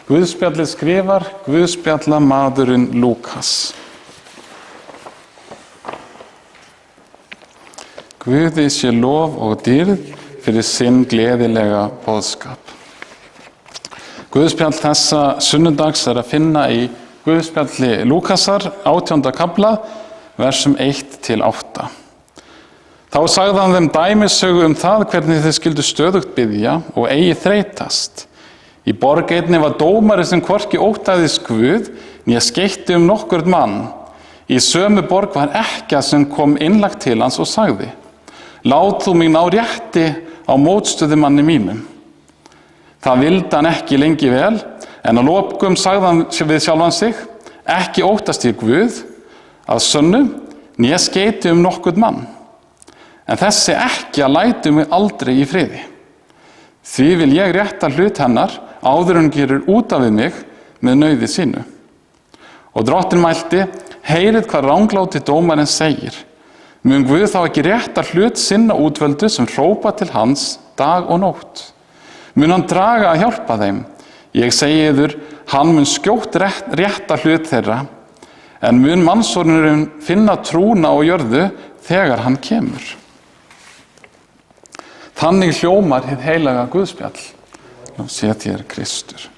Guðspjallið skrifar Guðspjallamaðurinn Lúkas. Guði sé lof og dýrð fyrir sinn gleðilega boðskap. Guðspjall þessa sunnudags að finna í Guðspjalli Lúkasar, 18. kafla, versum 1-8. Þá sagði hann þeim dæmisögu það hvernig þeir skyldu stöðugt biðja og eigi þreytast. Í borg einni var dómari sem hvorki óttaðist Guð né skeytti nokkurn mann. Í sömu borg var ekkja sem kom innlagt til hans og sagði: Lát þú mig ná rétti á mótstöðumanni mínum. Það vildi hann ekki lengi vel, en að lokum sagði hann við sjálfan sig: Ekki óttast ég Guð að sönnu, né skeytti nokkurn mann. En þessi ekkja lætur mig aldrei í friði. Því vil ég rétta hlut hennar áður en gerir út af við mig með nauði sínu. Og drottinn mælti: Heyrið hvað rangláti dómarinn segir. Mun Guð þá ekki rétta hlut sinna útvöldu sem hrópa til hans dag og nótt? Mun hann draga að hjálpa þeim? Ég segi yður, hann mun skjótt rétta hlut þeirra, en mun mannssonurinn finna trúna á jörðu þegar hann kemur. Þannig hljómar hið heilaga Guðspjall. Nú sé þér Kristur.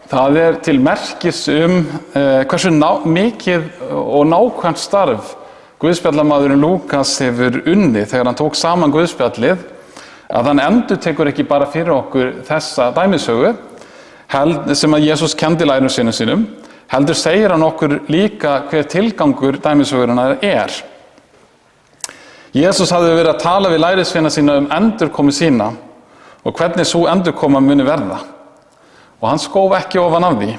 Það til merkis hversu mikið og nákvæmt starf Guðspjallamaðurinn Lúkas hefur unnið þegar hann tók saman Guðspjallið, að hann endurtekur ekki bara fyrir okkur þessa dæmisögu sem að Jesús kenndi lærjum sínum, heldur segir hann okkur líka hver tilgangur dæmisögurinnar er. Jesús hafði verið að tala við lærisveina sína endurkomu sína og hvernig sú endurkoma muni verða. Og hann skóf ekki ofan af því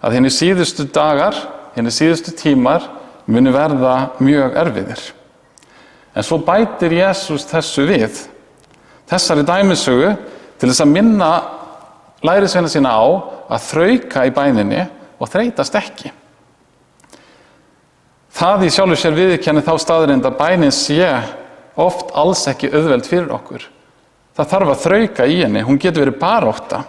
að hinir síðustu dagar, hinir síðustu tímar muni verða mjög erfiðir. En svo bætir Jesús þessu við, þessari dæmisögu, til þess að minna lærisveina sína á að þrauka í bæninni og þreytast ekki. Það í sjálfu sér viðurkenni þá staðreynd að bænin sé oft alls ekki auðveld fyrir okkur. Það þarf að þrauka í henni, hún getur verið barátta.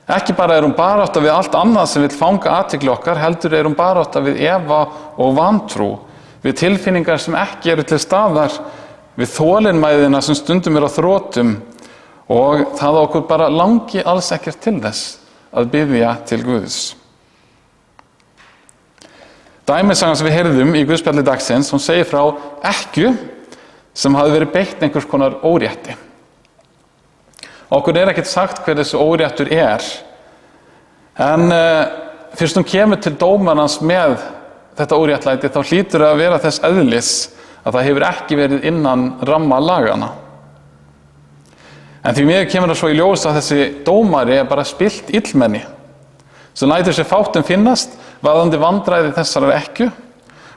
Ekki bara hún barátta við allt annað sem vill fanga athygli okkar, heldur hún barátta við efa og vantrú, við tilfinningar sem ekki eru til staðar, við þolinmæðina sem stundum á þrotum, og það okkur bara langi alls ekkert til þess að biðja til Guðs. Dæmisagan sem við heyrðum í Guðspjalli dagsins, hún segir frá ekkju sem hafði verið beitt einhvers konar órétti. Okkur ekkert sagt hver þessi óréttur en fyrst kemur til dómarans með þetta óréttlæti, þá hlýtur að vera þess eðlis að það hefur ekki verið innan ramma lagana. En því miður kemur það svo í ljós að þessi dómari bara spillt illmenni, sem lætur sér fátt finnast varðandi vandræði þessarar ekkju,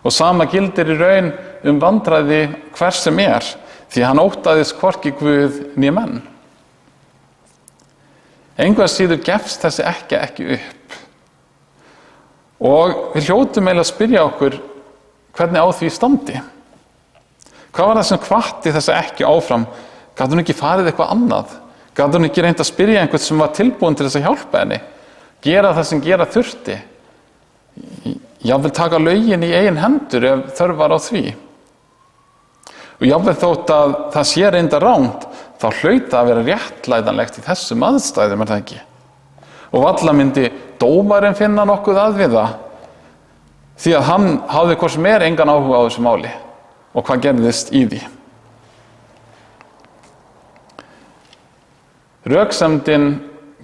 og sama gildir í raun vandræði hvers sem því hann óttaðist hvorki Guð né menn. Engu að síður gefst þessi ekkja ekki upp. Og við hljótum eiginlega að spyrja okkur hvernig á því standi. Hvað var það sem hvatti þessa ekkju áfram? Gat hún ekki farið eitthvað annað? Gat hún ekki reynt að spyrja einhvern sem var tilbúinn til þess að hjálpa henni? Gera það sem gera þurfti? Jafnvel taka lögin í eigin hendur ef þörf var á því. Og jafnvel þótt að það sé reynda rangt, þá hlaut að vera réttlætanlegt í þessum aðstæðum, það ekki? Og varla myndi dómarinn finna nokkuð að við það, því að hann hafði hvort sem engan áhuga á þessu máli, og hvað gerðist í því. Röksemdin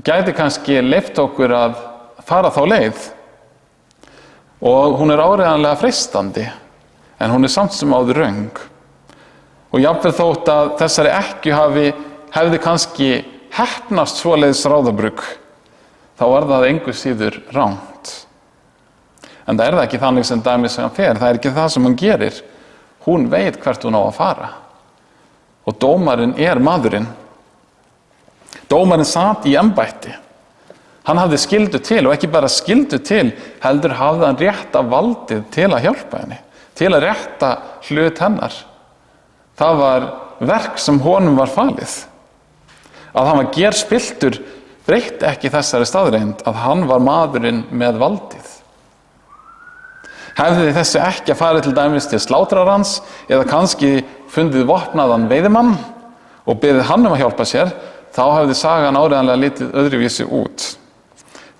gæti kannski leyft okkur að fara þá leið, og hún áreiðanlega freistandi, en hún samt sem áður röng. Og jafnvel þótt að þessari ekkju hefði kannski heppnast svoleiðis ráðabrugg, þá var það engu síður rangt. En það það ekki þannig sem dæmisagan fer, það ekki það sem hún gerir. Hún veit hvert hún á að fara. Og dómarinn maðurinn. Dómarinn sat í embætti. Hann hafði skyldu til og ekki bara skyldu til, heldur hafði hann rétta valdið til að hjálpa henni, til að rétta hlut hennar. Það var verk sem honum var falið. Að hann var gerspilltur breytti ekki þessari staðreynd að hann var maðurinn með valdið. Hefði þessi ekki að fara til dæmis til slátrarans eða kannski fundið vopnaðan veiðimann og beðið hann að hjálpa sér, þá hefði sagan áreiðanlega litið öðruvísi út.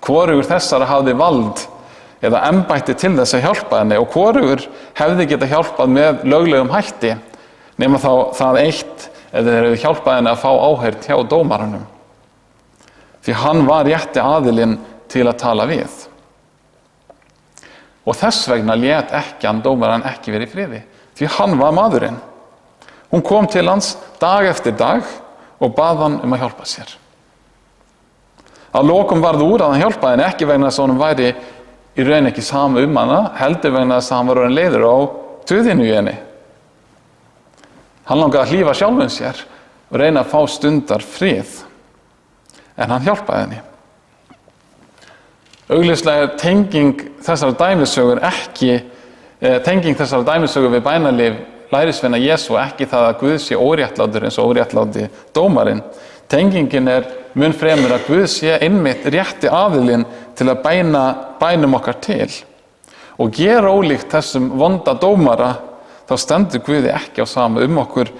Hvorugur þessara hafði vald eða embætti til þess að hjálpa henni og hvorugur hefði getað hjálpað með löglegum hætti nema þá það eitt ef þeir hefði hjálpað henni að fá áheyrn hjá dómaranum. Því hann var rétti aðilinn til að tala við. Og þess vegna lét ekki hann dómaran ekki verið í friði, því hann var maðurinn. Hún kom til hans dag eftir dag og bað hann að hjálpa sér. Að lokum varð úr að hann hjálpaði henni ekki vegna þess að honum væri í raun ekki sama hana, heldur vegna þess að hann var orðinn leiður á tuðinu í henni. Hann langaði að hlífa sjálfum sér og reyna að fá stundar frið, en hann hjálpaði henni. Augljóslega er tenging þessara dæmisögur við bænalíf lærisveina Jesú ekki það að Guð sé óréttlátur eins og óréttláti dómarinn. Tengingin er mun fremur að Guð sé einmitt rétti aðilinn til að bæna bænum okkar til. Og gera ólíkt þessum vonda dómara, þá stendur Guði ekki á sama okkur,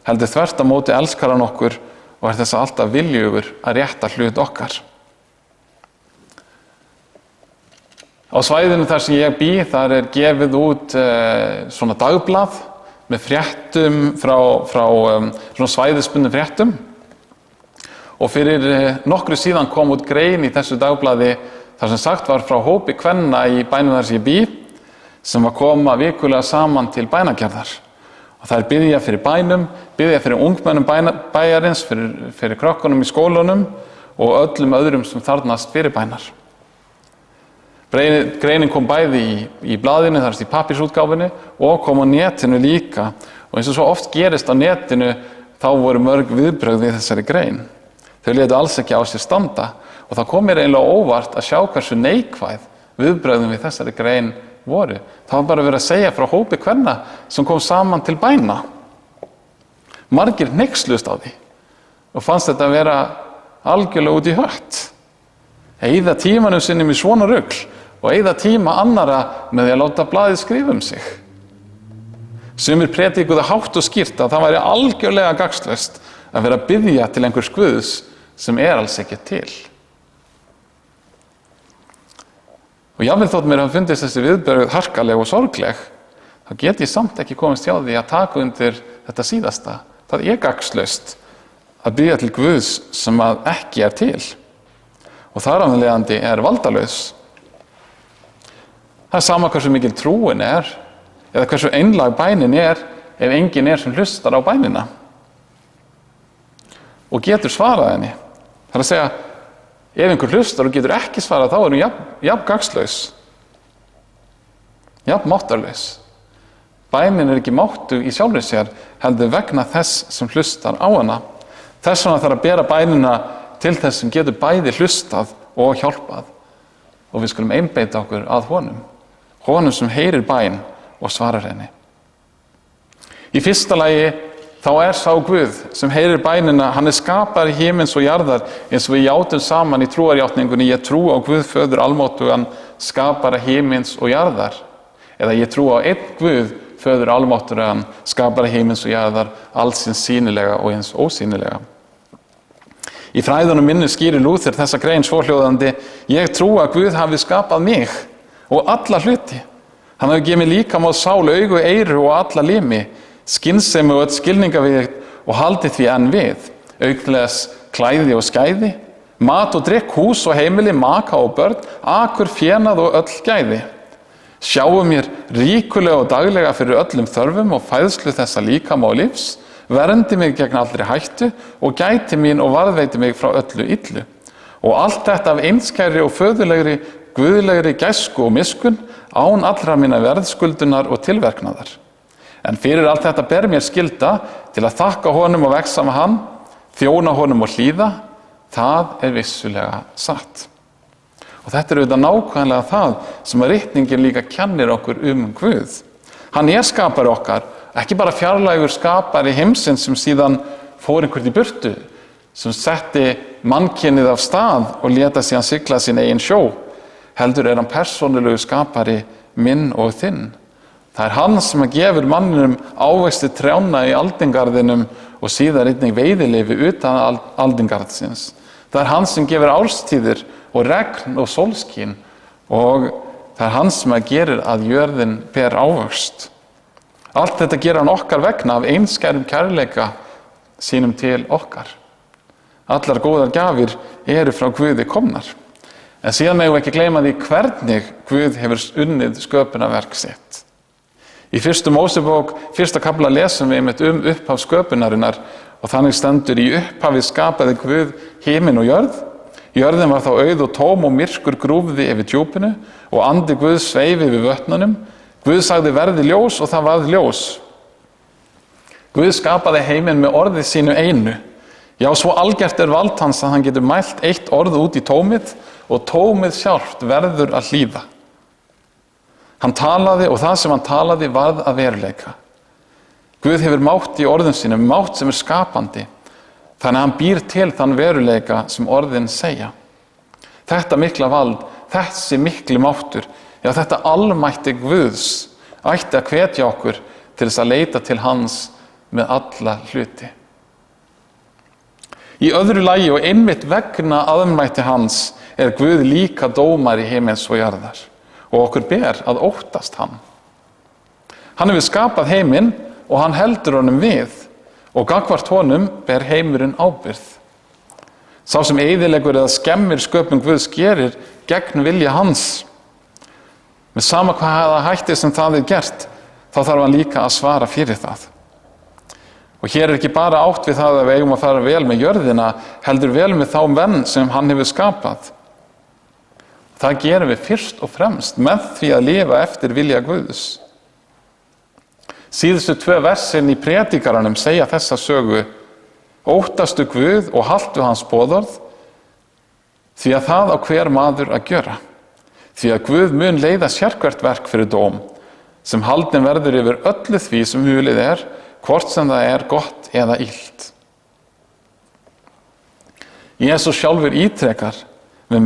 heldur þvert á móti elskar hann okkur og er þess alltaf viljugur að rétta hlut okkar. Á svæðinu þar sem ég bý, þar er gefið út svona dagblað með fréttum frá svona svæðisbundnum fréttum. Og fyrir nokkru síðan kom út grein í þessu dagblaði þar sem sagt var frá hópi kvenna í bænum þar sem ég bý sem var koma vikulega saman til bænagerðar. Og það er biðja fyrir bænum, biðja fyrir ungmennum bæjarins, fyrir krökkunum í skólunum og öllum öðrum sem þarfnast fyrir bænar. Greinin kom bæði í blaðinu, þar í pappírsútgáfunni og kom á netinu líka. Og eins og svo oft gerist á netinu, þá voru mörg viðbrögð við þessari grein. Þau létu alls ekki á sér standa og það kom mér eiginlega óvart að sjá hversu neikvæð viðbrögðin við þessari grein voru. Það var bara verið að segja frá hópi kvenna sem kom saman til bæna. Margir hneykslust á því og fannst þetta að vera algjörlega út í hött. Eyða tímanum sinnum í svona rugl og eyða tíma annara með því að láta blaðið skrifa sig. Sumir predikuðu hátt og skýrt að það væri algjörlega gagnslaust að vera að biðja til einhvers Guðs sem er alls ekki til. Og jafnvel þótt mér hafa fundist þessi viðbrögð harkaleg og sorgleg, þá get ég samt ekki komist hjá því að taka undir þetta síðasta. Það er gagnslaust að biðja til Guðs sem að ekki er til. Og þar af leiðandi er valdalaus. Það er sama hversu mikil trúin er eða hversu einlæg bænin er ef enginn er sem hlustar á bænina og getur svarað henni. Það er að segja, ef einhver hlustar og getur ekki svarað, þá er hún jafn gagnslaus, jafn máttarlaus. Bænin er ekki máttug í sjálfri sér, heldur vegna þess sem hlustar á hana. Þess vegna þarf að bera bænina til þess sem getur bæði hlustað og hjálpað. Og við skulum einbeita okkur að honum sem heyrir bæn og svarar henni. Í fyrsta lagi þá er sá Guð sem heyrir bænina, hann er skapari himins og jarðar, eins og við játum saman í trúarjátningunni, ég trú á Guð föður almáttugan, skapara himins og jarðar. Eða ég trú á einn Guð föður almáttugan, skapara himins og jarðar, alls hins sýnilega og hins ósýnilega. Í fræðunum minni skýrir Lúther þessa grein svohljóðandi: ég trú að Guð hafi skapað mig og alla hluti. Hann hafi gefið mér líkama og sál, augu, eyru og alla limi, skynsemi og öll skilningarvit og haldið því enn við, auk þess klæði og skæði, mat og drykk, hús og heimili, maka og börn, akur, fénað og öll gæði. Sjáu mér ríkulega og daglega fyrir öllum þörfum og fæðslu þessa líkama og lífs, verndi mig gegn allri hættu og gæti mín og varðveiti mig frá öllu illu. Og allt þetta af einskæri og föðulegri, guðlegri gæsku og miskunn, án allra minna verðskuldunar og tilverknaðar. En fyrir allt þetta ber mér skylda til að þakka honum og vexa með hann, þjóna honum og hlýða, Það vissulega satt. Og þetta auðvitað nákvæmlega það sem að ritningin líka kennir okkur Guð. Hann skapari okkar, ekki bara fjarlægur skapari heimsins sem síðan fór einhvern í burtu, sem setti mannkynið af stað og léta síðan sigla sín eigin sjó. Heldur hann persónulegu skapari minn og þinn. Það hann sem að gefur manninum ávexti trjána í aldingarðinum og síðan einnig veiðileyfi utan aldingarðsins. Það hann sem gefur árstíðir og regn og sólskin og það hann sem að gerir að jörðin ber ávöxt. Allt þetta gerir hann okkar vegna af einskærum kærleika sínum til okkar. Allar góðar gjafir eru frá Guði komnar. En síðan megum við ekki gleyma því hvernig Guð hefur unnið sköpunarverk sitt. Í 1. Mósebók, 1. kafla lesum við einmitt upphaf sköpunarinnar og þannig stendur: í upphafi skapaði Guð himinn og jörð. Jörðin var þá auð og tóm og myrkur grúfði yfir djúpinu og andi Guðs sveif yfir vötnunum. Guð sagði verði ljós og það varð ljós. Guð skapaði heiminn með orði sínu einu. Já, svo algert vald hans að hann getur mælt eitt orð út í tómið og tómið sjálft verður að hlýða. Hann talaði og það sem hann talaði varð að veruleika. Guð hefur mátt í orðum sínum, mátt sem skapandi. Þannig að hann býr til þann veruleika sem orðin segja. Þetta mikla vald, þessi mikli máttur, já þetta almætti Guðs ætti að hvetja okkur til þess að leita til hans með alla hluti. Í öðru lagi og einmitt vegna almætti hans Guð líka dómari himins og jarðar og okkur ber að óttast hann. Hann hefur skapað heiminn og hann heldur honum við og gagnvart honum ber heimurinn ábyrgð. Sá sem eyðileggur eða skemmir sköpun Guðs gerir gegn vilja hans. Með sama hvaða hætti sem það gert, þá þarf hann líka að svara fyrir það. Og hér ekki bara átt við það að við eigum að fara vel með jörðina, heldur vel með þá menn sem hann hefur skapað. Það gerum við fyrst og fremst með því að lifa eftir vilja Guðs. Síðustu 2 versin í predikaranum segja þessa sögu: óttastu Guð og haltu hans boðorð, því að það á hver maður að gjöra. Því að Guð mun leiða sérhvert verk fyrir dóm, sem haldin verður yfir öllu því sem hulið hvort sem það gott eða illt. Jesús sjálfur ítrekar með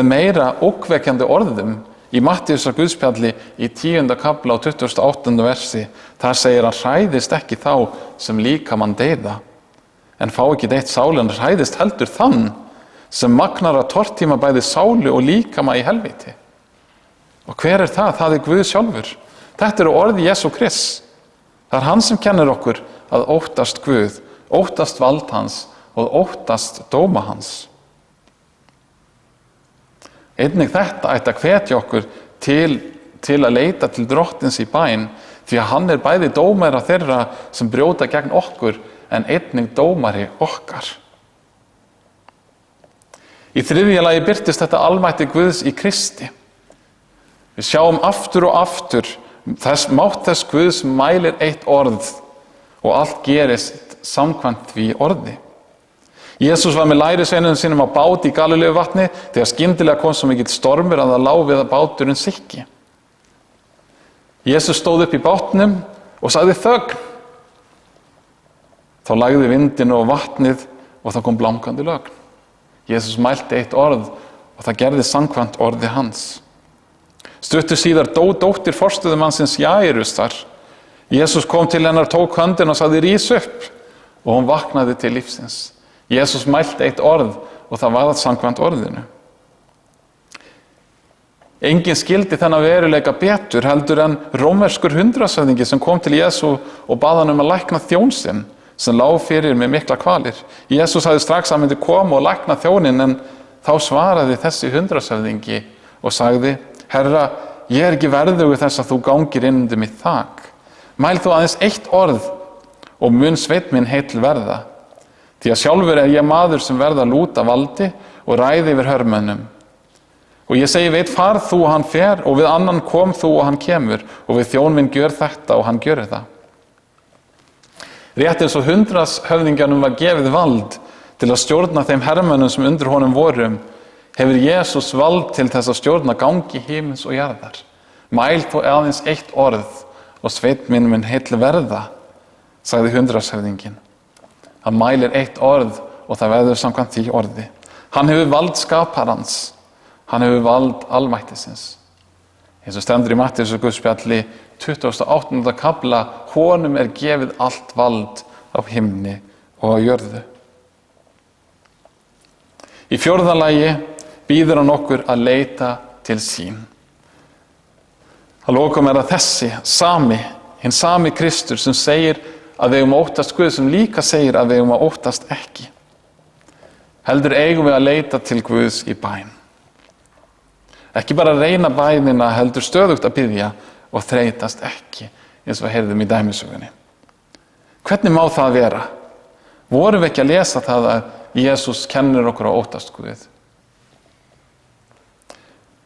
meira ógnvekjandi orðum í Mattheusar Guðspjalli í 10. kafla og 28. versi. Þar segir hann: hræðist ekki þá sem líkamann deyða, en fá ekki deytt sálin, hræðist heldur þann sem magnar að tortíma bæði sálu og líkama í helvíti. Og hver það? Það Guð sjálfur. Þetta eru orð Jesú Krists. Það hann sem kennir okkur að óttast Guð, óttast vald hans og óttast dóma hans. Einnig þetta ætti að hvetja okkur til að leita til drottins í bæn, því að hann bæði dómari þeirra sem brjóta gegn okkur en einnig dómari okkar. Í 3. lagi birtist þetta almætti Guðs í Kristi. Við sjáum aftur og aftur mátt þess Guðs mælir eitt orð og allt gerist samkvæmt því orði. Jesús var með lærisveinum sínum á bát í Galileuvatni þegar skyndilega kom svo mikill stormur að það lá við að báturinn sykki. Jesús stóð upp í bátnum og sagði þögn. Þá lagði vindinn og vatnið og það kom blankandi lögn. Jesús mælti eitt orð og það gerði samkvæmt orði hans. Stuttu síðar dó dóttir forstöðumannsins Jairusar. Jesús kom til hennar, tók höndina og sagði: rís upp, og hún vaknaði til lífsins. Jesús mælti eitt orð og það var samkvæmt orðinu. Enginn skildi þennan veruleika betur heldur en rómverskur hundraðshöfðingi sem kom til Jesú og bað hann að lækna þjón sinn sem lá fyrir með mikla kvalir. Jesús hafði strax að myndi koma og lækna þjónin, en þá svaraði þessi hundraðshöfðingi og sagði: Herra, ég ekki verðugur þess að þú gangir inn undir mitt þak. Mæl þú aðeins eitt orð og mun sveinn minn heill verða. Því að sjálfur ég maður sem verða að lúta valdi og ræði yfir hörmönnum. Og ég segi: veit, far þú og hann fer, og við annan kom þú og hann kemur, og við þjón minn gjör þetta og hann gjör það. Rétt eins og hundraðshöfðingjanum var gefið vald til að stjórna þeim hermönnum sem undir honum voru, hefur Jesús vald til þess að stjórna gangi himins og jarðar. Mæl þó aðeins eitt orð og sveit minn mun heill verða, sagði hundraðshöfðinginn. Hann mælir eitt orð og það verður samkvæmt því orði. Hann hefur vald skaparans, hann hefur vald almættisins. Eins og stendur í Matteusar guðspjalli 28. kafla, honum er gefið allt vald á himni og á jörðu. Í 4. lagi býður hann okkur að leita til sín. Að lokum er það þessi hinn sami Kristur sem segir að við eigum að óttast Guð, sem líka segir að við eigum að óttast ekki. Heldur eigum við að leita til Guðs í bæn. Ekki bara reyna bænina, heldur stöðugt að biðja og þreytast ekki, eins og við heyrðum í dæmisögunni. Hvernig má það vera? Vorum við ekki að lesa það að Jesús kennir okkur að óttast Guð?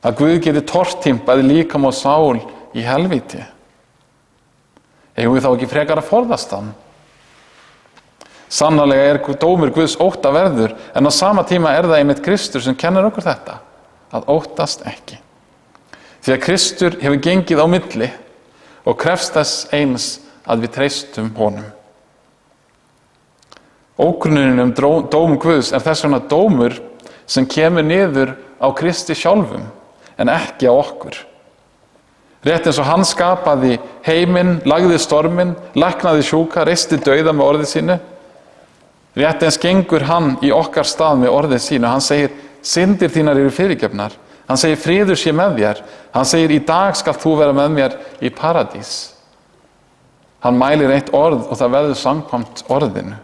Að Guð geti tortímt bæði líkama og sál í helvíti. Eigum við þá ekki frekar að forðast hann? Sannarlega er dómur Guðs óttaverður, en á sama tíma er það einmitt Kristur sem kennir okkur þetta, að óttast ekki. Því að Kristur hefur gengið á milli og krefst þess eins að við treystum honum. Ógrunnunin dóm Guðs er þess vegna dómur sem kemur niður á Kristi sjálfum, en ekki á okkur. Rétt eins og hann skapaði heiminn, lagði storminn, læknaði sjúka, reisti dauða með orði sínu. Rétt eins gengur hann í okkar stað með orðið sínu. Hann segir, syndir þínar eru fyrirgefnar. Hann segir, friður sé með þér. Hann segir, í dag skalt þú vera með mér í paradís. Hann mælir eitt orð og það verður samkvæmt orðinu.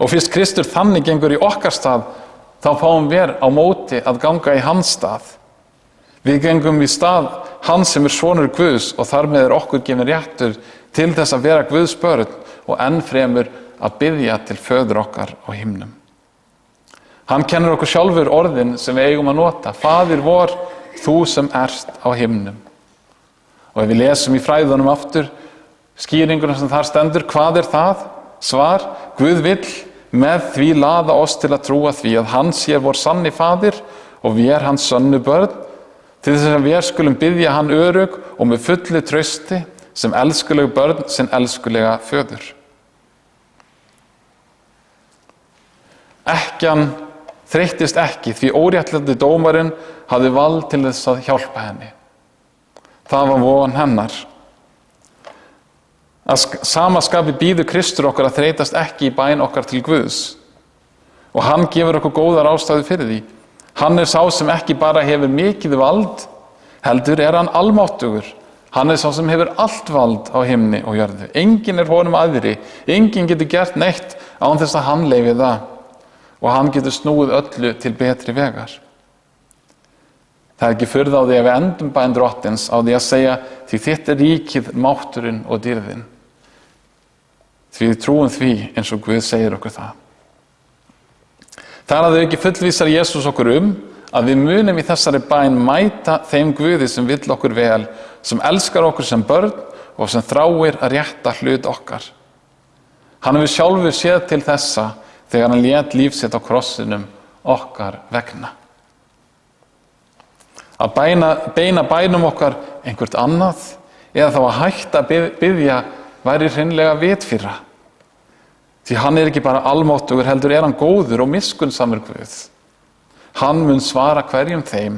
Og fyrst Kristur þannig gengur í okkar stað, þá fáum við á móti að ganga í hans stað. Við gengum í stað hans sem er sonur Guðs og þar með okkur gefinn réttur til þess að vera Guðs börn og enn fremur að biðja til föður okkar á himnum. Hann kennir okkur sjálfur orðin sem við eigum að nota. Faðir vor, þú sem ert á himnum. Og ef við lesum í fræðunum aftur, skýringuna sem þar stendur, hvað er það? Svar, Guð vill með því laða oss til að trúa því að hann sé vor sanni faðir og við er hans sönnu börn, til þess að við skulum biðja hann örugg og með fullu trausti sem elskuleg börn sinn elskulega föður. Ekkjan þreyttist ekki því óréttláti dómarinn hafði vald til þess að hjálpa henni. Það var von hennar. Að sama skapi býður Kristur okkur að þreytast ekki í bæn okkar til Guðs. Og hann gefur okkur góðar ástæður fyrir því. Hann er sá sem ekki bara hefur mikið vald, heldur er hann almáttugur. Hann er sá sem hefur allt vald á himni og jörðu. Enginn er honum aðri, enginn getur gert neitt án þess að hann leyfi það. Og hann getur snúið öllu til betri vegar. Það er ekki furða á því að við endum bæn Drottins á því að segja, því þitt er ríkið, mátturinn og dýrðin. Því við trúum því eins og Guð segir okkur það. Þar að þau ekki fullvísar Jesús okkur að við munum í þessari bæn mæta þeim Guði sem vill okkur vel, sem elskar okkur sem börn og sem þráir að rétta hlut okkar. Hann hefur sjálfur séð til þessa þegar hann lét líf sitt á krossinum okkar vegna. Að beina bænum okkar einhvert annað eða þá að hætta að biðja væri hreinlega vitfirra. Því hann er ekki bara almáttugur, heldur er hann góður og miskunnsamur Guð. Hann mun svara hverjum þeim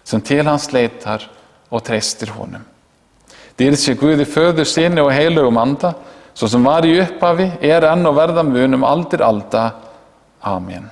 sem til hans leitar og treystir honum. Dýrð sé Guði föður, syni og heilögum anda, svo sem var í upphafi, er enn og verða mun aldir alda. Amen.